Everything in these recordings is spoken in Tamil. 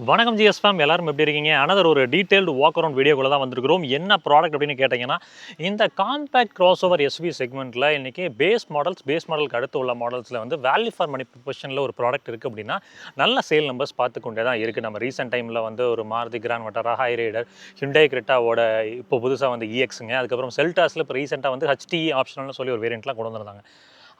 வணக்கம் ஜிஎஸ் ஃபேம் எல்லாரும் எப்படி இருக்கீங்க? அனதர் ஒரு டீடைல்டு வாக் அரவுண்ட் வீடியோக்குள்ள தான் வந்திருக்கிறோம். என்ன ப்ராடக்ட் அப்படின்னு கேட்டிங்கன்னா, இந்த காம்பேக்ட் கிராஸ் ஓவர் எஸ்யூவி செக்மெண்ட்டில் இன்றைக்கி பேஸ் மாடலுக்கு அடுத்து உள்ள மாடல்ஸில் வந்து வேல்யூ ஃபார் மணி பொசிஷனில் ஒரு ப்ராடக்ட் இருக்குது அப்படின்னா, நல்ல சேல் நம்பர்ஸ் பார்த்து கொண்டே தான் இருக்குது. நம்ம ரீசெண்ட் டைமில் வந்து ஒரு Maruti Grand Vitara, Hyryder, Hyundai கிரெட்டாவோட இப்போ புதுசாக வந்து இஎக்ஸுங்க, அதுக்கப்புறம் செல்டாஸில் இப்போ ரீசெண்டாக வந்து ஹெச்டிஇ ஆப்ஷனல்னு சொல்லி ஒரு வேரியண்ட்லாம் கொண்டு வந்திருந்தாங்க.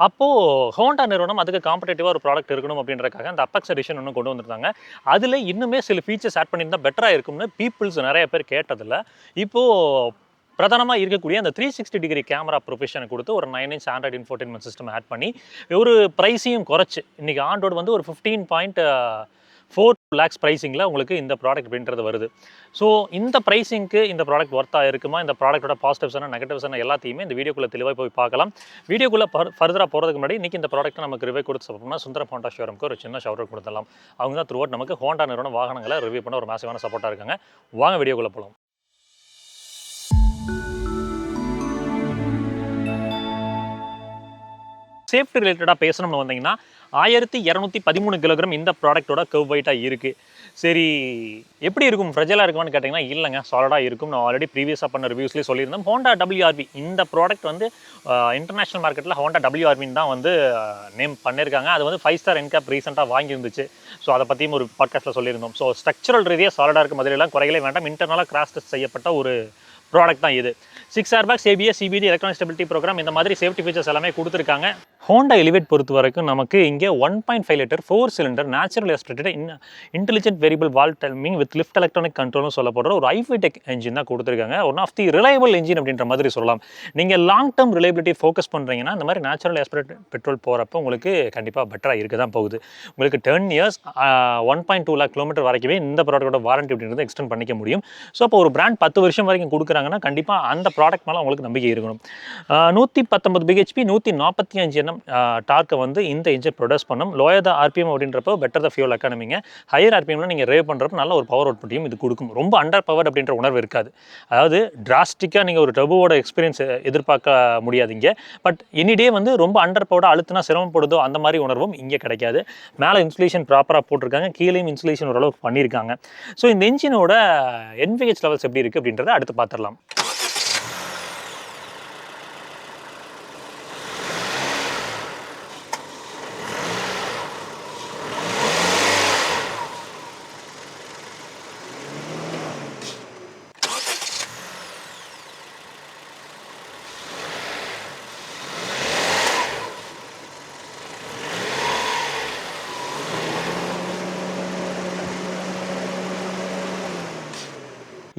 அப்போது ஹோண்டா நிறுவனம் அதுக்கு காம்படேட்டிவாக ஒரு ப்ராடக்ட் இருக்கணும் அப்படின்றக்காக அந்த அப்பெக்ஸ் எடிஷன் ஒன்று கொண்டு வந்திருந்தாங்க. அதில் இன்னுமே சில ஃபீச்சர்ஸ் ஆட் பண்ணியிருந்தால் பெட்டராக இருக்கும்னு பீப்புள்ஸ் நிறைய பேர் கேட்டதில்ல. இப்போது பிரதானமாக இருக்கக்கூடிய அந்த 360 டிகிரி கேமரா ப்ரொஃபஷனை கொடுத்து ஒரு 9 inch Android infotainment system add பண்ணி ஒரு ப்ரைஸையும் குறைச்சி இன்றைக்கி ஆண்ட்ராய்டு வந்து ஒரு 15.4 லேக்ஸ் ப்ரைஸிங்கில் உங்களுக்கு இந்த ப்ராடக்ட் அப்படின்றது வருது. ஸோ இந்த ப்ரைஸிங்க்கு இந்த ப்ராடக்ட் ஒர்த்தாக இருக்குமா, இந்த ப்ராடக்ட்டோட பாசிட்டிவ்ஸ் என்ன நெகட்டிவ்ஸ் என்ன எல்லாத்தையுமே இந்த வீடியோக்குள்ளே தெளிவாக போய் பார்க்கலாம். வீடியோக்குள்ளே ஃபர்தராக போகிறதுக்கு முன்னாடி இன்றைக்கி இந்த ப்ராடக்ட்டை நமக்கு ரிவ்யூ கொடுத்து சொல்லணும்னா சுந்தரம் ஹோண்டா ஷோரூமுக்கு ஒரு சின்ன ஷவுட் கொடுத்துடலாம். அவங்க தான் த்ரூ அவுட் நமக்கு ஹோண்டா நிறுவன வாகனங்களை ரிவ்யூ பண்ண ஒரு மேசிவான சப்போர்ட்டாக இருக்காங்க. வாங்க வீடியோக்குள்ளே போகலாம். சேஃப்டி ரிலேட்டடாக பேசணும்னு வந்தீங்கன்னா 1213 கிலோகிராம் இந்த ப்ராடக்ட்டோட கர்வ் வெயிட்டாக இருக்குது. சரி, எப்படி இருக்கும், ஃப்ரெஜலாக இருக்குமான்னு கேட்டிங்கன்னா இல்லைங்க, சாலிடாக இருக்கும். நான் ஆல்ரெடி ப்ரீவியஸாக பண்ண ரிவ்யூஸ்லேயே சொல்லியிருந்தேன். ஹோண்டா WRV இந்த ப்ராடக்ட் வந்து இன்டர்நேஷனல் மார்க்கெட்டில் ஹோண்டா WRVன்னு தான் வந்து நேம் பண்ணியிருக்காங்க. அது வந்து 5 ஸ்டார் என்கேப் ரீசெண்டாக வாங்கியிருந்துச்சு. ஸோ அதை பற்றியும் ஒரு பாட்காஸ்ட்டில் சொல்லியிருந்தோம். ஸோ ஸ்ட்ரக்சரல் ரீதியாக சாலிடாக இருக்கும், அதிலெல்லாம் குறைகளே வேண்டாம். இன்டர்னலாக கிராஷ் டெஸ்ட் செய்யப்பட்ட ஒரு ப்ராடக்ட் தான் இது. 6 airbags, ABS, CBD, electronic stability program, இந்த மாதிரி சேஃப்டி ஃபீச்சர்ஸ் எல்லாமே கொடுத்துருக்காங்க. ஹோண்டா எலிவேட் பொறுத்த வரைக்கும் நமக்கு இங்கே 1.5 litre 4 cylinder natural aspirated intelligent variable valve timing with lift electronic கண்ட்ரோல்னு சொல்லப்படுற ஒரு ஐஃபைடெக் என்ஜின் தான் கொடுத்துருக்காங்க. One of the reliable engine அப்படின்ற மாதிரி சொல்லலாம். நீங்கள் லாங் டேர்ம் ரிலையபிலிட்டி ஃபோக்கஸ் பண்ணுறீங்கன்னா இந்த மாதிரி நேச்சுரல் ஆஸ்பிரேட்டட் பெட்ரோல் போகிறப்போ உங்களுக்கு கண்டிப்பாக பெட்டராக இருக்க தான் போகுது. உங்களுக்கு 10 இயர்ஸ் 1.2 லேக் கிலோமீட்டர் வரைக்குமே இந்த ப்ராடக்டோட வாரண்டி அப்படின்றது எக்ஸ்டெண்ட் பண்ணிக்க முடியும். ஸோ அப்போ ஒரு பிராண்ட் 10 வருஷம் வரைக்கும் கொடுக்குறாங்கன்னா கண்டிப்பாக அந்த ப்ராடக்ட் மேலே உங்களுக்கு நம்பிக்கை இருக்கணும். 119 பிஹெச்பி 145 Nm டார்க்கை வந்து இந்த இன்ஜின் ப்ரொடியூஸ் பண்ணும். லோயர் த RPM அப்படின்றப்போ பெட்டர் த ஃபியூல் எக்கானமிங்க. ஹையர் RPMல நீங்கள் ரேவ் பண்ணுறப்ப நல்ல ஒரு பவர் அவுட்புட்டையும் இது கொடுக்கும். ரொம்ப அண்டர் பவர் அப்படின்ற உணர்வு இருக்காது. அதாவது டிராஸ்டிக்காக நீங்கள் ஒரு டர்போவோட எக்ஸ்பீரியன்ஸ் எதிர்பார்க்க முடியாதுங்க. பட் எனிடே வந்து ரொம்ப அண்டர் பவர்டாக அழுத்தினா சிரமப்படுதோ அந்த மாதிரி உணர்வும் இங்கே கிடைக்காது. மேலே இன்சுலேஷன் ப்ராப்பராக போட்டிருக்காங்க, கீழேயும் இன்சுலேஷன் ஓரளவுக்கு பண்ணியிருக்காங்க. ஸோ இந்த இன்ஜினோட NVH லெவல்ஸ் எப்படி இருக்குது அப்படின்றத அடுத்து பார்த்துடலாம்.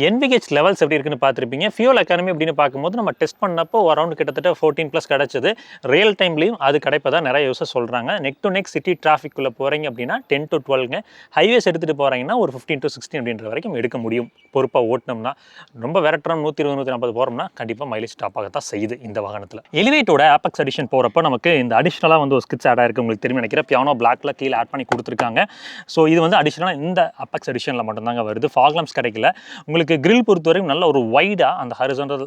NVH லெவல்ஸ் எப்படி இருக்குன்னு பார்த்துருப்பீங்க. ஃபியூல் எக்கானமி அப்படின்னு பார்க்கும்போது நம்ம டெஸ்ட் பண்ணப்போ அரௌண்ட் கிட்டத்தட்ட 14+ கிடச்சிது. ரியல் டைம்லையும் அது கிடைப்பதா நிறைய யூஸர் சொல்கிறாங்க. நெக் டு நெக் சிட்டி டிராஃபிக்குள்ளே போகிறீங்க அப்படின்னா 10 to 12ங்க. ஹைவேஸ் எடுத்துகிட்டு போகிறீங்கன்னா ஒரு 15 to 16 அப்படின்ற வரைக்கும் எடுக்க முடியும் பொறுப்பாக ஓட்டினோம்னா. ரொம்ப விரட்டுறோம் 120 140 போகிறோம்னா கண்டிப்பாக மைலேஜ் டாப் ஆகத்தான் செய்யுது இந்த வாகனத்தில். எலிவேட்டோட ஆப்பெக்ஸ் எடிஷன் போகிறப்போ நமக்கு இந்த அடிஷ்னலாக வந்து ஒரு ஸ்கிட்ஸ் ஆட் ஆயிருக்கு. உங்களுக்கு தெரியும் நினைக்கிறேன், பியானோ பிளாக்ல கீழே ஆட் பண்ணி கொடுத்துருக்காங்க. ஸோ இது வந்து அடிஷ்னலாக இந்த அப்பெக்ஸ் எடிஷனில் மட்டும்தாங்க வருது. ஃபாக் லாம்ப்ஸ் கிடைக்கல. உங்களுக்கு கிரில் பொறுத்தவரைக்கும் நல்ல ஒரு வைடாக அந்த ஹரிசாண்டல்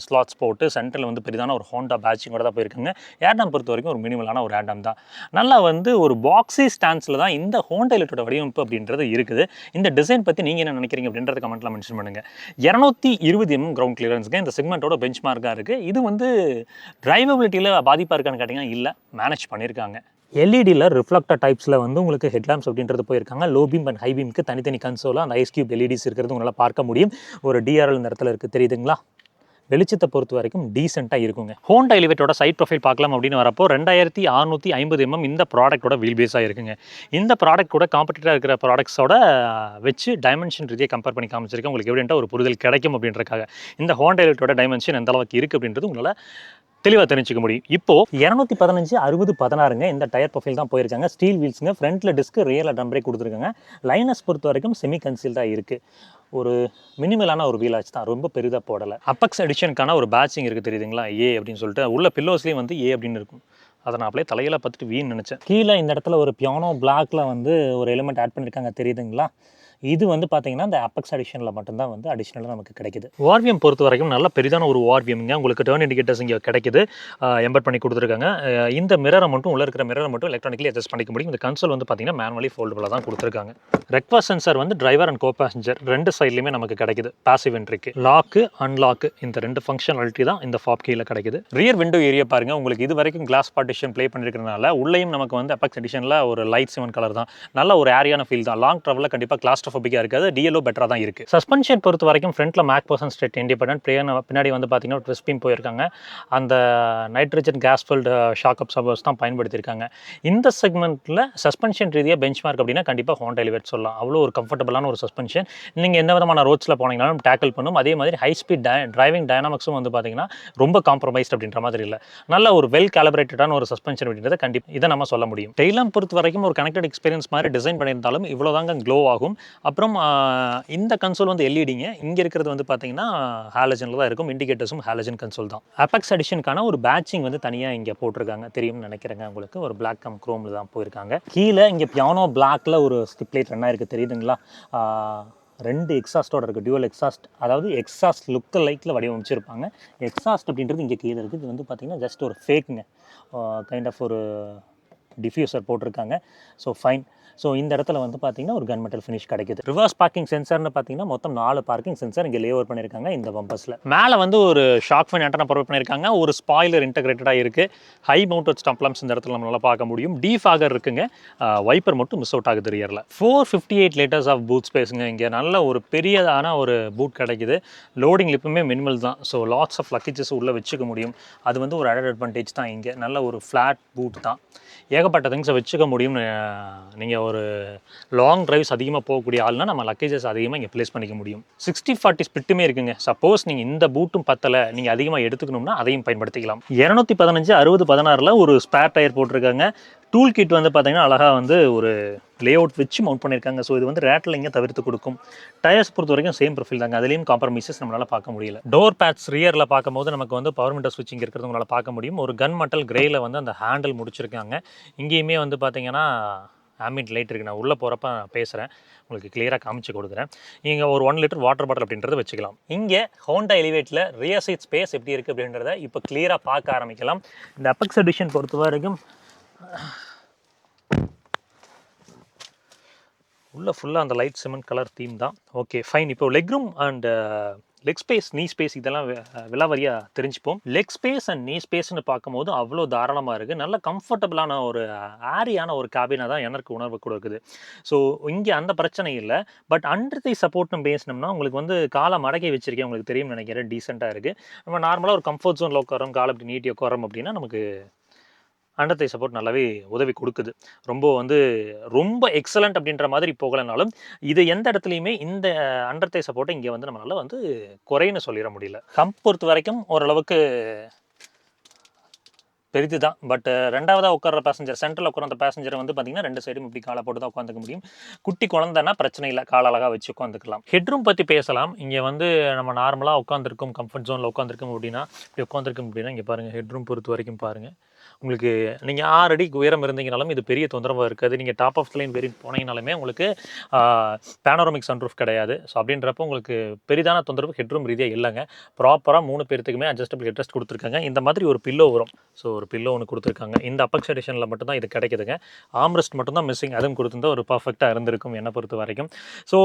ஸ்லாட்ஸ் போட்டு சென்டரில் வந்து பெரிதான ஒரு ஹோண்டா பேட்சிங்கோட தான் போயிருக்குங்க. ஏர்டாம் பொறுத்த வரைக்கும் ஒரு மினிமலான ஒரு ஏர்டாம் தான். நல்லா வந்து ஒரு பாக்ஸி ஸ்டான்ஸில் தான் இந்த ஹோண்டா எலிவேட்டோட வடிவமைப்பு அப்படின்றது இருக்குது. இந்த டிசைன் பற்றி நீங்கள் என்ன நினைக்கிறீங்க அப்படின்றத கமெண்ட்டில் மென்ஷன் பண்ணுங்கள். 220 mm கிரவுண்ட் கிளியரன்ஸுங்க இந்த செக்மெண்ட்டோட பெஞ்ச் மார்க்காக இருக்குது. இது வந்து டிரைவபிலிட்டியில் பாதிப்பாக இருக்கான்னு கேட்டிங்கன்னா இல்லை, மேனேஜ் பண்ணியிருக்காங்க. எல்இடியில் ரிஃப்ளெக்டர் டைப்ஸில் வந்து உங்களுக்கு ஹெட்லாம்ப்ஸ் அப்படின்றது போயிருக்காங்க. லோ பீம் அண்ட் ஹை பீமுக்கு தனித்தனி கன்சோலாக அந்த ஐஸ் கியூப் LEDs இருக்கிறது உங்களால் பார்க்க முடியும். ஒரு DRL இந்த இடத்துல இருக்குது, தெரியுதுங்களா? வெளிச்சத்தை பொறுத்த வரைக்கும் டீசெண்டாக இருக்குங்க. ஹோண்டா எலிவேட்டோட சைட் ப்ரொஃபைல் பார்க்கலாம் அப்படின்னு வரப்போ 2650 mm இந்த ப்ராடக்ட்டோட வீல் பேஸாக இருக்குங்க. இந்த ப்ராடக்ட் கூட காம்படிட்டராக இருக்கிற ப்ராடக்ட்ஸோட வச்சு டைமென்ஷன் ரீதியாக கம்பேர் பண்ணி காமிச்சிருக்கேன். உங்களுக்கு எவிடென்ட்டாக ஒரு புரிதல் கிடைக்கும் அப்படின்றக்காக. இந்த ஹோண்டா எலிவேட்டோட டைமென்ஷன் எந்த அளவுக்கு இருக்குது அப்படின்றது உங்களால் தெளிவாக தெரிஞ்சுக்க முடியும். இப்போ 215 60 16ங்க இந்த டயர் ப்ரொஃபைல் தான் போயிருக்காங்க. ஸ்டீல் வீல்ஸுங்க, ஃப்ரண்ட்டில் டிஸ்க்கு, ரியரில் ட்ரம் பிரேக் கொடுத்துருக்காங்க. லைனஸ் பொறுத்த வரைக்கும் செமி கன்சீல்டாக இருக்குது. ஒரு மினிமலான ஒரு வீல் ஆச்சு தான், ரொம்ப பெரிதாக போடலை. அப்பெக்ஸ் எடிஷனுக்கான ஒரு பேட்சிங் இருக்குது, தெரியுதுங்களா? A அப்படின்னு சொல்லிட்டு உள்ள பில்லோஸ்லேயும் வந்து A அப்படின்னு இருக்கும். அதை நான் அப்படியே தலையில பார்த்துட்டு வீண் நினச்சேன். கீழே இந்த இடத்துல ஒரு பியானோ பிளாக்ல வந்து ஒரு எலிமெண்ட் ஆட் பண்ணியிருக்காங்க, தெரியுதுங்களா? இது வந்து பார்த்தீங்கன்னா இந்த அப்பெக்ஸ் எடிஷனில் மட்டும்தான் வந்து அடிஷ்னலாக நமக்கு கிடைக்குது. ஓஆர்விஎம் பொறுத்த வரைக்கும் நல்ல பெரிதான ஒரு ஓஆர்விஎம்ங்க. உங்களுக்கு டர்ன் இண்டிகேட்டர்ஸ் இங்கே கிடைக்குது, எம்பெட் பண்ணி கொடுத்துருக்காங்க. இந்த மிரரை மட்டும் உள்ள இருக்கிற மிரரை மட்டும் எலக்ட்ரானிக்கலி அட்ஜஸ்ட் பண்ணிக்க முடியும். இந்த கன்சோல் வந்து பார்த்தீங்கன்னா மேனுவலி ஃபோல்டபுளாக தான் கொடுத்துருக்காங்க. ரெக்வஸ்ட் சென்சார் வந்து டிரைவர் அண்ட் கோ பேசஞ்சர் ரெண்டு சைட்லையுமே நமக்கு கிடைக்குது. பாசிவ் என்ட்ரிக்கு லாக்கு அன்லாக்கு இந்த ரெண்டு ஃபங்க்ஷனாலிட்டி தான் இந்த ஃபாப் கீழே கிடைக்குது. ரியர் விண்டோ ஏரியா பாருங்க, உங்களுக்கு இது வரைக்கும் கிளாஸ் பார்ட்டிஷன் ப்ளே பண்ணிருக்கிறதுனால உள்ளேயும் நமக்கு வந்து அப்பெக்ஸ் எடிஷனில் ஒரு லைட் சிவன் கலர் தான். நல்ல ஒரு ஏரியான ஃபீல் தான். லாங் ட்ராவலில் கண்டிப்பாக கிளாஸ்ட்ரோஃபோபிக்காக இருக்காது. டிஎல்ஓ பெட்டராக தான் இருக்குது. சஸ்பென்ஷன் பொறுத்த வரைக்கும் ஃப்ரண்ட்டில் மேக் பர்சன் ஸ்ட்ரெட் இண்டிபெண்டன்ட், பின்னாடி வந்து பார்த்தீங்கன்னா ட்விஸ்ட் பீம் போயிருக்காங்க. அந்த nitrogen gas field shock absorbers தான் பயன்படுத்தியிருக்காங்க. இந்த செக்மெண்ட்டில் சஸ்பென்ஷன் ரீதியாக பெஞ்ச் மார்க் அப்படின்னா கண்டிப்பாக ஹோண்டா எலிவேட் சொல்லலாம். அவ்வளோ ஒரு கம்ஃபர்டபுளான ஒரு சஸ்பென்ஷன். நீங்கள் எந்த விதமான ரோட்ஸில் போனீங்கனாலும் டேக்கிள் பண்ணும். அதே மாதிரி ஹை ஸ்பீட் டிரைவிங் டைனாமிக்ஸும் வந்து பார்த்தீங்கன்னா ரொம்ப காம்ப்ரமைஸ்ட் அப்படின்ற மாதிரி இல்லை. நல்ல ஒரு வெல் கேலிபிரேட்டடான ஒரு சஸ்பென்ஷன் அப்படின்றத கண்டிப்பாக இதை நம்ம சொல்ல முடியும். டெய்லாம் பொறுத்த வரைக்கும் ஒரு கனெக்டட் எக்ஸ்பீரியன்ஸ் மாதிரி டிசைன் பண்ணியிருந்தாலும் இவ்வளோதாங்க க்ளோ ஆகும். அப்புறம் இந்த கன்சோல் வந்து எல்இடிங்க. இங்கே இருக்கிறது வந்து பார்த்தீங்கன்னா ஹாலஜனில் தான் இருக்கும். இண்டிகேட்டர்ஸும் ஹாலஜன் கன்சோல் தான். அப்பெக்ஸ் எடிஷனுக்கான ஒரு பேட்சிங் வந்து தனியாக இங்கே போட்டிருக்காங்க, தெரியும்னு நினைக்கிறேங்க உங்களுக்கு. ஒரு பிளாக் கம் குரோமில் தான் போயிருக்காங்க. கீழே இங்கே பியானோ பிளாக்ல ஒரு ஸ்டிப் லைட் ரன் ஆயிருக்கு, தெரியுதுங்களா? ரெண்டு எக்ஸாஸ்டோட இருக்குது, டியூவல் எக்ஸாஸ்ட். அதாவது எக்ஸாஸ்ட் லுக் லைட்டில் வடிவமைச்சிருப்பாங்க. எக்ஸாஸ்ட் அப்படின்றது இங்கே கீழே இருக்குது. இது வந்து பார்த்தீங்கன்னா ஜஸ்ட் ஒரு ஃபேக்குங்க, கைண்ட் ஆஃப் ஒரு டிஃப்யூசர் போட்டிருக்காங்க. So fine. ஸோ இந்த இடத்துல வந்து பார்த்தீங்கன்னா ஒரு கன் மெட்டல் ஃபினிஷ் கிடைக்குது. ரிவர்ஸ் பார்க்கிங் சென்சர்னு பார்த்தீங்கன்னா மொத்தம் 4 பார்க்கிங் சென்சர் இங்கே லேஅவுட் பண்ணியிருக்காங்க இந்த பம்பர்ஸில். மேலே வந்து ஒரு ஷாக் ஃபைன் ஆண்டனா ப்ரொவைட் பண்ணியிருக்காங்க. ஒரு ஸ்பாயிலர் இன்டெகிரேட்டடாக இருக்குது. ஹை மவுண்டட் ஸ்டம்ப் லாம்ப்ஸ் இந்த இடத்துல நம்மளால் பார்க்க முடியும். டீஃபாகர் இருக்குங்க. வைப்பர் மட்டும் மிஸ் அவுட் ஆகுது ரியரில். 458 லிட்டர்ஸ் ஆஃப் பூட் ஸ்பேஸுங்க. இங்கே நல்ல ஒரு பெரியதான ஒரு பூட் கிடைக்குது. லோடிங் லிப்புமே மினிமல் தான். ஸோ லாட்ஸ் ஆஃப் லக்கேஜஸ் உள்ளே வச்சுக்க முடியும். அது வந்து ஒரு அடட் அட்வான்டேஜ் தான். இங்கே நல்ல ஒரு ஃப்ளாட் பூட் தான். ஏகப்பட்ட திங்ஸை வச்சுக்க முடியும்னு. நீங்கள் ஒரு லாங் டிரைவ்ஸ் அதிகமாக போகக்கூடிய ஆள்னா நம்ம லக்கேஜஸ் அதிகமாக இங்கே ப்ளேஸ் பண்ணிக்க முடியும். 60-40 ஸ்பிட்டுமே இருக்குங்க. சப்போஸ் நீங்கள் இந்த பூட்டும் பத்தலை, நீங்கள் அதிகமாக எடுத்துக்கணும்னா அதையும் பயன்படுத்திக்கலாம். 215 60-16 ஒரு ஸ்பேர் டயர் போட்டிருக்காங்க. டூல் கிட் வந்து பார்த்தீங்கன்னா அழகாக வந்து ஒரு லே அவுட் வச்சு மவுண்ட் பண்ணியிருக்காங்க. ஸோ இது வந்து ரேட்டலிங்க தவிர்த்து கொடுக்கும். டயர்ஸ் பொறுத்த வரைக்கும் சேம் ப்ரொஃபைல் தாங்க. அதுலேயும் காம்ப்ரமைசஸ் நம்மளால் பார்க்க முடியல. டோர் பேட்ஸ் ரியரில் பார்க்கும்போது நமக்கு வந்து பவர் விண்டோ ஸ்விட்சிங் இருக்கிறது உங்களால் பார்க்க முடியும். ஒரு கன் மெட்டல் கிரேயில் வந்து அந்த ஹேண்டில் முடிச்சிருக்காங்க. இங்கேயுமே வந்து பார்த்தீங்கன்னா ஆம்பியன்ட் லைட் இருக்குது. நான் உள்ளே போகிறப்ப பேசுகிறேன், உங்களுக்கு கிளியராக காமிச்சு கொடுக்குறேன். இங்கே ஒரு 1 லிட்டர் வாட்டர் பாட்டில் அப்படின்றத வச்சுக்கலாம். இங்கே ஹோண்டா எலிவேட்டில் ரியர் சைட் ஸ்பேஸ் எப்படி இருக்குது அப்படின்றத இப்போ கிளியராக பார்க்க ஆரம்பிக்கலாம். இந்த அப்பெக்ஸ் எடிஷன் பொறுத்த வரைக்கும் உள்ளே ஃபுல்லாக அந்த லைட் சிமெண்ட் கலர் தீம் தான். Okay fine. இப்போ leg room and leg space, knee space இதெல்லாம் விலாவரியாக தெரிஞ்சுப்போம். லெக் ஸ்பேஸ் அண்ட் நீ ஸ்பேஸ்னு பார்க்கும்போது அவ்வளோ தாராளமாக இருக்குது. நல்ல கம்ஃபர்டபுளான ஒரு ஏரியான ஒரு கேபினாக தான் எனக்கு உணர்வு கொடுக்குது. ஸோ இங்கே அந்த பிரச்சனை இல்லை. பட் அண்டர் தை சப்போர்ட்னு பேசினோம்னா உங்களுக்கு வந்து காலை மடக்கி வச்சிருக்கேன், உங்களுக்கு தெரியும்னு நினைக்கிறேன். டீசெண்டாக இருக்குது. நம்ம நார்மலாக ஒரு கம்ஃபர்ட் ஜோனில் உட்காரோம், காலை அப்படி நீட்டி உட்காரோம் அப்படின்னா நமக்கு அண்டர் தை சப்போர்ட் நல்லாவே உதவி கொடுக்குது. ரொம்ப எக்ஸலண்ட் அப்படின்ற மாதிரி போகலைனாலும் இது எந்த இடத்துலையுமே இந்த அண்டர் தை சப்போர்ட்டை இங்கே வந்து நம்மளால் வந்து குறைன்னு சொல்லிட முடியல. ஹம்ப் பொறுத்த வரைக்கும் ஓரளவுக்கு பெரிது தான். பட் ரெண்டாவதாக உட்கார பேசஞ்சர், சென்ட்ரல் உட்கார அந்த பேசஞ்சரை வந்து பார்த்தீங்கன்னா 2 சைடும் இப்படி காலை போட்டு தான் உட்காந்துக்க முடியும். குட்டி குழந்தைன்னா பிரச்சனை இல்லை, கால அழகாக வச்சு உட்காந்துக்கலாம். ஹெட்ரூம் பற்றி பேசலாம். இங்கே வந்து நம்ம நார்மலாக உட்காந்துருக்கோம், கம்ஃபர்ட் ஜோனில் உட்காந்துருக்கோம் அப்படின்னா இப்படி உட்காந்துருக்கோம் அப்படின்னா இங்கே பாருங்கள், ஹெட்ரூம் பொறுத்த வரைக்கும் பாருங்கள். உங்களுக்கு நீங்கள் 6 அடி உயரம் இருந்தீங்கனாலும் இது பெரிய தொந்தரவாக இருக்காது. நீங்கள் டாப் ஆஃப் லைன் வேரியன்ட் போனீங்கனாலுமே உங்களுக்கு பேனோரமிக் சன்ரூஃப் கிடையாது. ஸோ அப்படின்றப்போ உங்களுக்கு பெரிதான தொந்தரவு ஹெட்ரூம் ரீதியாக இல்லைங்க. ப்ராப்பராக 3 பேர்த்துக்குமே அட்ஜஸ்டபிள் ஹெட்ரெஸ்ட் கொடுத்துருக்காங்க. இந்த மாதிரி ஒரு பில்லோ வரும். ஸோ ஒரு பில்லோ ஒன்று கொடுத்துருக்காங்க. இந்த அப்பெக்ஸ் எடிஷனில் மட்டும்தான் இது கிடைக்குதுங்க. ஆம்ரெஸ்ட் மட்டும்தான் மிஸ்ஸிங். அதுவும் கொடுத்துருந்தா ஒரு பர்ஃபெக்டாக இருந்திருக்கும் என்னை பொறுத்த வரைக்கும். ஸோ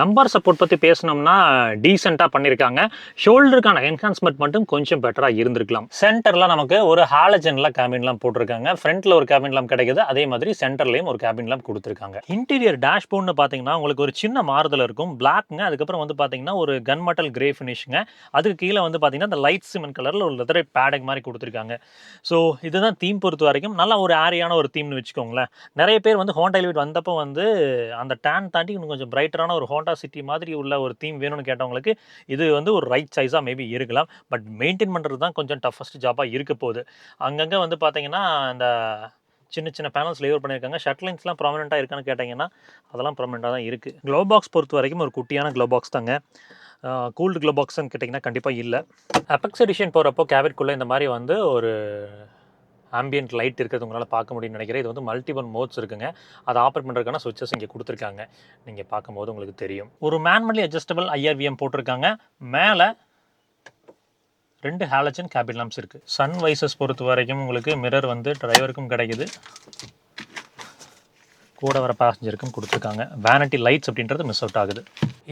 லம்பார் சப்போர்ட் பற்றி பேசினோம்னா டீசெண்டாக பண்ணியிருக்காங்க. ஷோல்டருக்கான என்ஹான்ஸ்மெண்ட் மட்டும் கொஞ்சம் பெட்டராக இருந்திருக்கலாம். சென்டரில் நமக்கு ஒரு ஹாலஜனில் கேபின்லாம் போட்டிருக்காங்க. ஃப்ரண்ட்டில் ஒரு கேபின் லேம்ப் கிடைக்குது. அதே மாதிரி சென்டர்லேயும் ஒரு கேபின் லேம்ப் கொடுத்துருக்காங்க. இன்டீரியர் டேஷ்போர்ட்னு பார்த்தீங்கன்னா உங்களுக்கு ஒரு சின்ன மாறுதல் இருக்கும். பிளாக்ங்க. அதுக்கப்புறம் வந்து பார்த்தீங்கன்னா ஒரு கன் மெட்டல் கிரே ஃபினிஷுங்க. அதுக்கு கீழே வந்து பார்த்தீங்கன்னா இந்த லைட் சிமெண்ட் கலரில் ஒரு லெதர் பேடிங் மாதிரி கொடுத்துருக்காங்க. ஸோ இதுதான் தீம் பொறுத்த வரைக்கும் நல்ல ஒரு ஏரியான ஒரு தீம்னு வச்சுக்கோங்களேன். நிறைய பேர் வந்து ஹோண்டா எலிவேட் வந்தப்போ வந்து அந்த டேன் தாண்டி இன்னும் கொஞ்சம் பிரைட்டரான ஒரு ஹோண்டா சிட்டி மாதிரி உள்ள ஒரு தீம் வேணும்னு கேட்டவங்களுக்கு இது வந்து ஒரு ரைட் சைஸாக மேபி இருக்கலாம். பட் மெயின்டைன் பண்ணுறது தான் கொஞ்சம் டஃபஸ்ட் ஜாபாக இருக்க போகுது. அங்கங்கே வந்து பார்த்தீங்கன்னா இந்த சின்ன சின்ன பேனல்ஸ் லேவர் பண்ணியிருக்காங்க. ஷட்லைன்ஸ்லாம் ப்ராமினெண்ட்டாக இருக்கான்னு கேட்டிங்கன்னா அதெல்லாம் ப்ராமினெண்ட்டாக தான் இருக்குது. க்ளோ பாக்ஸ் பொறுத்த வரைக்கும் ஒரு குட்டியான க்ளோ பாக்ஸ் தாங்க. கூல்டு க்ளோ பாக்ஸ்ன்னு கேட்டிங்கன்னா கண்டிப்பாக இல்லை. அப்பெக்ஸ் எடிஷன் போகிறப்போ கேபிட்குள்ளே இந்த மாதிரி வந்து ஒரு ஆம்பியன்ட் லைட் இருக்கிறது உங்களால் பார்க்க முடியும்னு நினைக்கிறேன். இது வந்து மல்டிபிள் மோட்ஸ் இருக்குங்க. அதை ஆப்ரேட் பண்ணுறதுக்கான சுவிச்சஸ் இங்கே கொடுத்துருக்காங்க. நீங்கள் பார்க்கும்போது உங்களுக்கு தெரியும். ஒரு மேனுவலி அட்ஜஸ்டபிள் IRVM போட்டிருக்காங்க. மேலே 2 ஹாலஜன் கேபின் லாம்ப்ஸ் இருக்குது. சன் வைசஸ் பொறுத்த வரைக்கும் உங்களுக்கு மிரர் வந்து டிரைவருக்கும் கிடைக்குது, கூட வர பேசஞ்சருக்கும் கொடுத்துருக்காங்க. வேனிட்டி லைட்ஸ் அப்படின்றது மிஸ் அவுட் ஆகுது.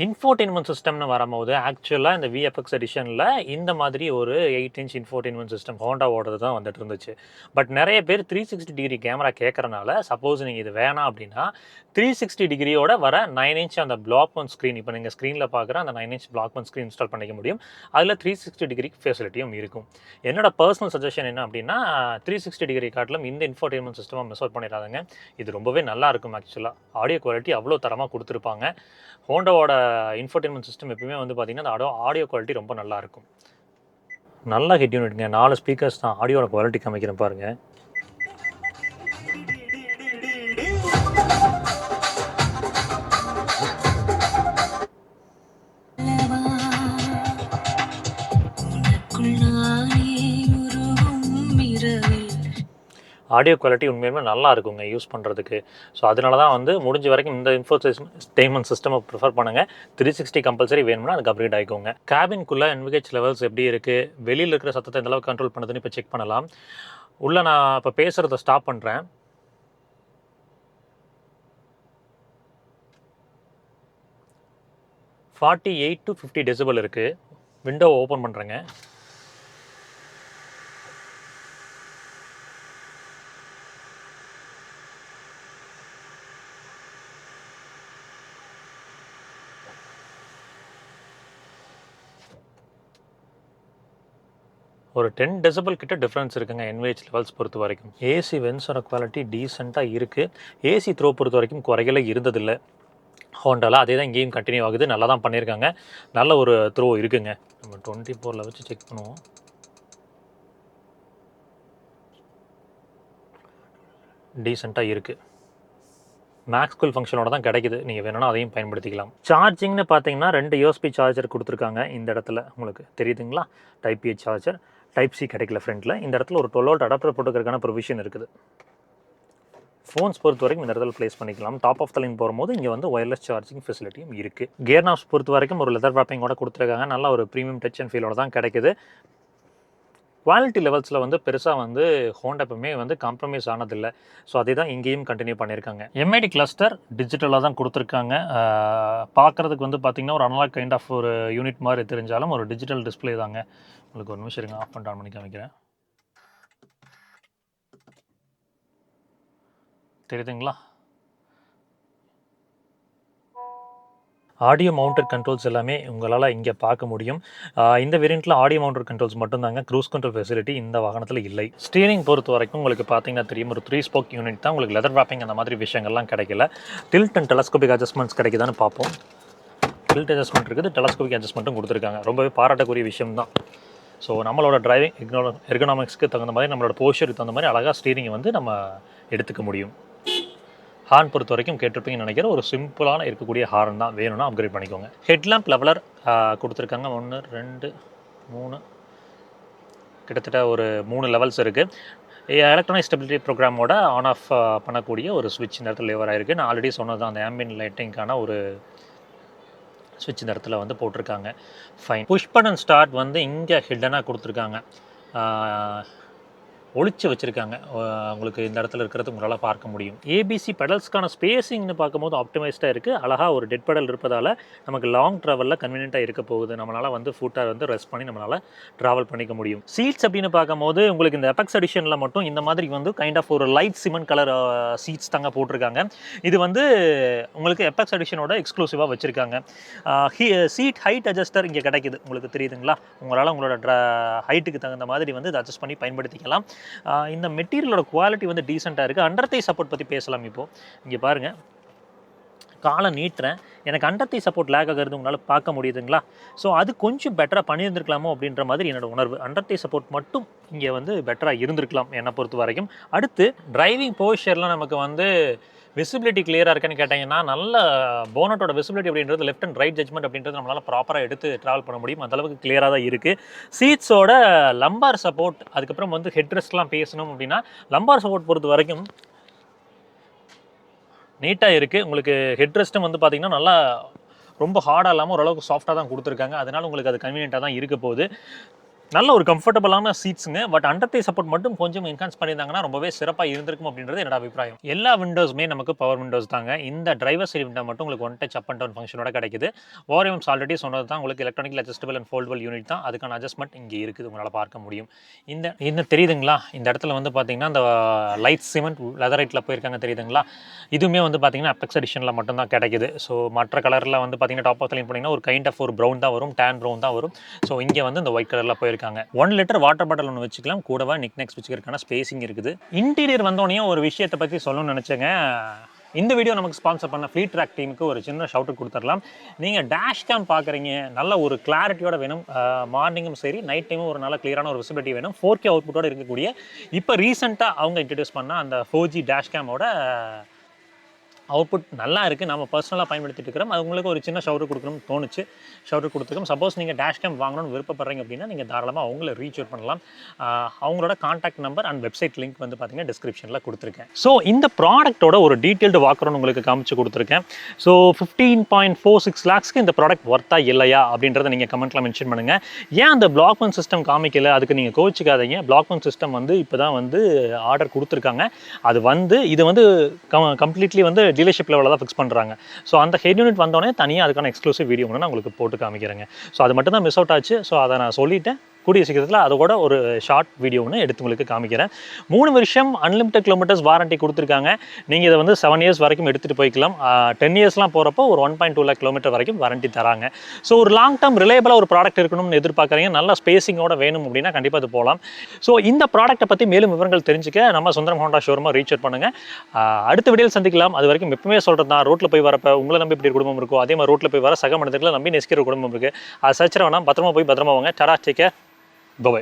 இன்ஃபோடெயின்மெண்ட் சிஸ்டம்னு வரும்போது ஆக்சுவலாக இந்த VFX எடிஷனில் இந்த மாதிரி ஒரு 8 இன்ச் இன்ஃபோடெயின்மெண்ட் சிஸ்டம் ஹோண்டாவோடது தான் வந்துட்டு இருந்துச்சு. பட் நிறைய பேர் 360 டிகிரி கேமரா கேட்குறனால சப்போஸ் நீங்கள் இது வேணாம் அப்படின்னா 360 டிகிரியோட வர 9 இன்ச் அந்த பிளாக் ஒன் ஸ்க்ரீன், இப்போ நீங்கள் ஸ்க்ரீனில் பார்க்குற அந்த 9 inch black one screen install பண்ணிக்க முடியும். அதில் 360 டிகிரி ஃபெசிலிட்டியும் இருக்கும். என்னோட பர்சனல் சஜஷன் என்ன அப்படின்னா 360 டிகிரி காட்டிலும் இந்த இன்ஃபோடெயின்மெண்ட் சிஸ்டமாக மிஸ் அவுட் பண்ணிடாதுங்க. இது ரொம்பவே நல்லா இருக்கும். ஆக்சுவலாக ஆடியோ குவாலிட்டி அவ்வளோ தரமாக கொடுத்துருப்பாங்க. ஹோண்டாவோட இன்ஃபோடெயின்மெண்ட் சிஸ்டம் எப்பவுமே வந்து பார்த்தீங்கன்னா அந்த ஆடியோ குவாலிட்டி ரொம்ப நல்லாயிருக்கும். நல்லா ஹெட் யூனிட்ங்க, 4 ஸ்பீக்கர்ஸ் தான். ஆடியோட குவாலிட்டி காமிக்கிறேன் பாருங்கள். ஆடியோ குவாலிட்டி உண்மையுமே நல்லா இருக்குங்க யூஸ் பண்ணுறதுக்கு. ஸோ அதனால தான் வந்து முடிஞ்ச வரைக்கும் இந்த இன்ஃபோடெயின்மெண்ட் சிஸ்டமை ப்ரிஃபர் பண்ணுங்கள். 360 கம்பல்சரி வேணும்னா அதுக்கு அப்கிரேட் ஆகிக்கோங்க. கேபின்குள்ளே NVH லெவல்ஸ் எப்படி இருக்குது, வெளியில் இருக்கிற சத்தத்தை எந்த அளவுக்கு கண்ட்ரோல் பண்ணுதுன்னு இப்போ செக் பண்ணலாம். உள்ளே நான் இப்போ பேசுகிறத ஸ்டாப் பண்ணுறேன். $48 to 50 டெசிபல் இருக்குது. விண்டோவை ஓப்பன் பண்ணுறேங்க. ஒரு 10 டெசிபல் கிட்ட டிஃப்ரென்ஸ் இருக்குங்க NVH லெவல்ஸ் பொறுத்த வரைக்கும். ஏசி வென்ஸோட குவாலிட்டி டீசெண்டாக இருக்குது. ஏசி த்ரோ பொறுத்த வரைக்கும் குறைகளே இருந்ததில்லை ஹோண்டாவில். அதே தான் இங்கேயும் கண்டினியூ ஆகுது. நல்லா தான் பண்ணியிருக்காங்க. நல்ல ஒரு த்ரோ இருக்குங்க. நம்ம 24 வச்சு செக் பண்ணுவோம். டீசெண்டாக இருக்குது. மேக்ஸ்குல் ஃபங்க்ஷனோட தான் கிடைக்குது. நீங்கள் வேணும்னா அதையும் பயன்படுத்திக்கலாம். சார்ஜிங்னு பார்த்தீங்கன்னா 2 USB சார்ஜர் கொடுத்துருக்காங்க. இந்த இடத்துல உங்களுக்கு தெரியுதுங்களா, Type A charger. Type C கிடைக்கல ஃப்ரண்ட்டில். இந்த இடத்துல ஒரு 12 வோல்ட் அடாப்டர் போட்டுக்கிறதுக்கான ப்ரொவிஷன் இருக்குது. ஃபோன்ஸ் பொறுத்த வரைக்கும் இந்த இடத்துல ப்ளேஸ் பண்ணிக்கலாம். டாப் ஆஃப் த லைன் போகும்போது இங்கே வந்து ஒயர்லெஸ் சார்ஜிங் ஃபெசிலிட்டியும் இருக்குது. கியர் நாப்ஸ் பொறுத்த வரைக்கும் ஒரு லெதர் ராப்பிங்கோட கொடுத்துருக்காங்க. நல்ல ஒரு ப்ரீமியம் டச் அண்ட் ஃபீலோட தான் கிடைக்குது. குவாலிட்டி லெவல்ஸில் வந்து பெருசாக வந்து ஹோண்டா எப்பவுமே வந்து காம்ப்ரமைஸ் ஆனதில்லை. ஸோ அதே தான் இங்கேயும் கண்டினியூ பண்ணியிருக்காங்க. MID கிளஸ்டர் டிஜிட்டலாக தான் கொடுத்துருக்காங்க. பார்க்குறதுக்கு வந்து பார்த்திங்கன்னா ஒரு அனலாக் கைண்ட் ஆஃப் ஒரு யூனிட் மாதிரி தெரிஞ்சாலும் ஒரு டிஜிட்டல் டிஸ்பிளே தாங்க. உங்களுக்கு ஒரு நிமிஷம் இருங்க, ஆஃப் பண்ணிட்டு ஆன் பண்ணி காமிக்கிறேன். தெரியுதுங்களா? ஆடியோ மவுண்டட் கண்ட்ரோல்ஸ் எல்லாமே உங்களால் இங்கே பார்க்க முடியும். இந்த வேரியண்ட்டில் ஆடியோ மவுண்டட் கண்ட்ரோல்ஸ் மட்டும்தாங்க. க்ரூஸ் கண்ட்ரோல் ஃபெசிலிட்டி இந்த வாகனத்தில் இல்லை. ஸ்டீரிங் பொறுத்த வரைக்கும் உங்களுக்கு பார்த்தீங்கன்னா தெரியும், ஒரு 3 ஸ்போக் யூனிட் தான். உங்களுக்கு லெதர் ராப்பிங் அந்த மாதிரி விஷயங்கள்லாம் கிடைக்கல. டில்ட் அண்ட் டெலஸ்கோபிக் அட்ஜஸ்ட்மெண்ட்ஸ் கிடைக்குதான்னு பார்ப்போம். டில்ட் அட்ஜஸ்ட்மெண்ட் இருக்குது, டெலஸ்கோபிக் அட்ஜஸ்ட்மெண்ட்டும் கொடுத்துருக்காங்க. ரொம்பவே பாராட்டக்கூடிய விஷயம் தான். ஸோ நம்மளோட டிரைவிங் எர்கனாமிக்ஸ்க்கு தகுந்த மாதிரி, நம்மளோட போஸ்டருக்கு தகுந்த மாதிரி அழகாக ஸ்டீரிங்கை வந்து நம்ம எடுத்துக்க முடியும். ஹார்ன் பொறுத்த வரைக்கும் கேட்டிருப்பீங்கன்னு நினைக்கிறேன். ஒரு சிம்பிளான இருக்கக்கூடிய ஹார்ன் தான். வேணும்னா அப்கிரேட் பண்ணிக்கோங்க. ஹெட்லாம்ப் லெவலர் கொடுத்துருக்காங்க. 1 2 3 கிட்டத்தட்ட ஒரு 3 லெவல்ஸ் இருக்குது. எலக்ட்ரானிக் ஸ்டெபிலிட்டி ப்ரோக்ராமோட ஆன் ஆஃப் பண்ணக்கூடிய ஒரு ஸ்விட்ச் இந்த இடத்துல லேவர் ஆகிருக்கு. நான் ஆல்ரெடி சொன்னது தான், அந்த ஆம்பியன்ட் லைட்டிங்கான ஒரு ஸ்விட்ச் இந்த இடத்துல வந்து போட்டிருக்காங்க. ஃபைன். புஷ் பட்டன் ஸ்டார்ட் வந்து இங்கே ஹிடனாக கொடுத்துருக்காங்க, ஒழிச்சு வச்சுருக்காங்க. உங்களுக்கு இந்த இடத்துல இருக்கிறது உங்களால் பார்க்க முடியும். ABC பெடல்ஸ்க்கான ஸ்பேஸிங்னு பார்க்கும்போது ஆப்டிமைஸ்டாக இருக்குது. அழகாக ஒரு டெட் பெடல் இருப்பதால் நமக்கு லாங் ட்ராவலில் கன்வீனியண்ட்டாக இருக்க போகுது. நம்மளால் வந்து ஃபுட்டாக வந்து ரெஸ்ட் பண்ணி நம்மளால் ட்ராவல் பண்ணிக்க முடியும். சீட்ஸ் அப்படின்னு பார்க்கும்போது உங்களுக்கு இந்த எபெக்ஸ் எடிஷனில் மட்டும் இந்த மாதிரி வந்து கைண்ட் ஆஃப் ஒரு லைட் சிமெண்ட் கலர் சீட்ஸ் தாங்க போட்டிருக்காங்க. இது வந்து உங்களுக்கு எபெக்ஸ் எடிஷனோட எக்ஸ்க்ளூசிவாக வச்சுருக்காங்க. சீட் ஹைட் அட்ஜஸ்டர் இங்கே கிடைக்குது. உங்களுக்கு தெரியுதுங்களா? உங்களால் உங்களோட ஹைட்டுக்கு தகுந்த மாதிரி வந்து இதை அட்ஜஸ்ட் பண்ணி பயன்படுத்திக்கலாம். இந்த மெட்டீரியலோட குவாலிட்டி வந்து டீசெண்டாக இருக்குது. அண்டர் தை சப்போர்ட் பற்றி பேசலாம். இப்போது இங்கே பாருங்கள், காலை நீட்டுறேன், எனக்கு அண்டர் தை சப்போர்ட் லேக் ஆகிறது உங்களால் பார்க்க முடியுதுங்களா? ஸோ அது கொஞ்சம் பெட்டராக பண்ணியிருந்துருக்கலாமோ அப்படின்ற மாதிரி என்னோடய உணர்வு. அண்டர் தை சப்போர்ட் மட்டும் இங்கே வந்து பெட்டராக இருந்திருக்கலாம் என்னை பொறுத்த வரைக்கும். அடுத்து டிரைவிங் போஸ்டர்லாம் நமக்கு வந்து விசிபிலிட்டி கிளியராக இருக்குன்னு கேட்டிங்கன்னா நல்ல போனட்டோட விசிபிலிட்டி அப்படின்றது லெஃப்ட் அண்ட் ரைட் ஜட்மெண்ட் அப்படின்றது நம்மளால் ப்ராப்பராக எடுத்து ட்ராவல் பண்ண முடியும். அந்தளவுக்கு கிளியராக தான் இருக்குது. சீட்ஸோட லம்பார் சப்போர்ட், அதுக்கப்புறம் வந்து ஹெட் ரெஸ்ட்லாம் பேசணும் அப்படின்னா லம்பார் சப்போர்ட் பொறுத்த வரைக்கும் நீட்டாக இருக்குது. உங்களுக்கு ஹெட் ரெஸ்ட்டும் வந்து பார்த்திங்கன்னா நல்லா ரொம்ப ஹார்டாக இல்லாமல் ஓரளவுக்கு சாஃப்டாக தான் கொடுத்துருக்காங்க. அதனால் உங்களுக்கு அது கன்வீனியண்ட்டாக தான் இருக்க போகுது. நல்ல ஒரு கம்ஃபர்டபுளான சீட்ஸுங்க. பட் அண்டர் தை சப்போர்ட் மட்டும் கொஞ்சம் என்ஹான்ஸ் பண்ணியிருந்தாங்கன்னா ரொம்பவே சிறப்பாக இருந்திருக்கும் அப்படின்றது என்னோட அபிப்பிராயம். எல்லா விண்டோஸுமே நமக்கு பவர் விண்டோஸ் தாங்க. இந்த டிரைவர் சைடு விண்டோ மட்டும் உங்களுக்கு one touch up and down ஃபங்க்ஷனோட கிடைக்குது. ஓஆர்எம்ஸ் ஆல்ரெடி சொன்னது தான், உங்களுக்கு electronic adjustable and foldable unit தான். அதுக்கான அட்ஜஸ்ட்மெண்ட் இங்கே இருக்குது, உங்களால் பார்க்க முடியும். இந்த தெரியுதுங்களா, இந்த இடத்துல வந்து பார்த்தீங்கன்னா இந்த லைட் சிமெண்ட் லெதரைட்டில் போயிருக்காங்க தெரியுதுங்களா. இதுவுமே வந்து பார்த்தீங்கன்னா அபெக்ஸ் எடிஷனில் மட்டும்தான் கிடைக்குது. ஸோ மற்ற கலரில் வந்து பார்த்தீங்கன்னா டாப் ஆஃப் லைன் போனீங்கன்னா ஒரு கைண்ட் ஆஃப் ஒரு ப்ரௌன் தான் வரும், டேன் ப்ரௌன் தான் வரும். ஸோ இங்கே வந்து இந்த ஒயிட் கலரில் போயிருக்காங்க. 1 லிட்டர் வாட்டர் பாட்டில் ஒன்று வச்சுக்கலாம், கூடவா நிக்நெக்ஸ் வச்சுக்கிறதுக்கான ஸ்பேசிங் இருக்குது. இன்டீரியர் வந்தோடனே ஒரு விஷயத்தை பற்றி சொல்லணும்னு நினச்சேங்க. இந்த வீடியோ நமக்கு ஸ்பான்சர் பண்ண ஃப்ளீட் ட்ராக் டீமுக்கு ஒரு சின்ன ஷவுட் கொடுத்துடலாம். நீங்கள் டேஷ் கேம் பார்க்குறீங்க, நல்ல ஒரு கிளாரிட்டியோட வேணும், மார்னிங்கும் சரி நைட் டைமும் ஒரு நல்ல கிளியரான ஒரு விசிபிலிட்டி வேணும், 4K அவுட்புட்டோட இருக்கக்கூடிய இப்போ ரீசெண்டாக அவங்க இன்ட்ரடியூஸ் பண்ண அந்த 4G டேஷ் கேமோட அவுட்புட் நல்லா இருக்குது. நம்ம பர்சனலாக பயன்படுத்திட்டு இருக்கிறோம். அது உங்களுக்கு ஒரு சின்ன ஷவுட் கொடுக்கணும்னு தோணுச்சு, ஷவுட் கொடுத்துருக்கோம். சப்போஸ் நீங்கள் டேஷ் கேம் வாங்கணும்னு விருப்பப்படுறீங்க அப்படின்னா நீங்கள் தாராளமாக அவங்கள ரீச் அவுட் பண்ணலாம். அவங்களோட contact number and website link வந்து பார்த்தீங்கன்னா டிஸ்கிரிப்ஷனில் கொடுத்துருக்கேன். ஸோ இந்த ப்ராடக்ட்டோட ஒரு டீட்டெயில்டு வாக்குறோன்னு உங்களுக்கு காமிச்சு கொடுத்துருக்கேன். ஸோ 15.46 lakhsக்கு இந்த ப்ராடக்ட் ஒர்த்தா இல்லையா அப்படின்றத நீங்கள் கமெண்ட்டில் மென்ஷன் பண்ணுங்கள். ஏன் அந்த பிளாக்மன் சிஸ்டம் காமிக்கல, அதுக்கு நீங்கள் கோச்சிக்காதீங்க. பிளாக்மன் சிஸ்டம் வந்து இப்போ தான் வந்து ஆர்டர் கொடுத்துருக்காங்க. அது வந்து இது வந்து கம்ப்ளீட்லி வந்து டீலர்ஷிப் லெவலில் தான் ஃபிக்ஸ் பண்ணுறாங்க. ஸோ அந்த ஹெட் யூனிட் வந்தோடனே தனியாக அதுக்கான எக்ஸ்க்ளூசிவ் வீடியோ ஒன்று நான் உங்களுக்கு போட்டு காமிக்கிறேங்க. ஸோ அது மட்டும் தான் மிஸ் அவுட் ஆச்சு. ஸோ அதை நான் சொல்லிட்டேன். கூடிய சீக்கிரத்தில் அதோட ஒரு ஷார்ட் வீடியோ ஒன்று எடுத்து உங்களுக்கு காமிக்கிறேன். 3 வருஷம் அன்லிமிட்டட் கிலோமீட்டர்ஸ் வாரண்டி கொடுத்துருக்காங்க. நீங்கள் இதை வந்து 7 years வரைக்கும் எடுத்துகிட்டு போய்க்கலாம். 10 yearsலாம் போகிறப்போ ஒரு 1.2 lakh கிலோமீட்டர் வரைக்கும் வாரண்டி தராங்க. ஸோ ஒரு லாங் டேர்ம் ரிலேபிளாக ஒரு ப்ராடக்ட் இருக்கணும்னு எதிர்பார்க்குறீங்க, நல்ல ஸ்பேசிங்கோட வேணும் அப்படின்னா கண்டிப்பாக அது போகலாம். ஸோ இந்த ப்ராடக்ட்டை பற்றி மேலும் விவரங்கள் தெரிஞ்சுக்க நம்ம சுந்தரம் ஹோண்டா ஷோரூமை ரீச் அவுட் பண்ணுங்கள். அடுத்த வீடியோவில் சந்திக்கலாம். அது வரைக்கும் எப்பவுமே சொல்கிறது தான், ரோட்டில் போய் வரப்போ உங்களை நம்பி இப்படி குடும்பம் இருக்கும், அதே மாதிரி ரோட்டில் போய் வர சக மனிதர்களை நம்பி நெசிக்கிற குடும்பம் இருக்குது. அது சச்சரவனா பத்திரமா போய் பத்திரமா வாங்க. டரா, டேக் கேர், பை.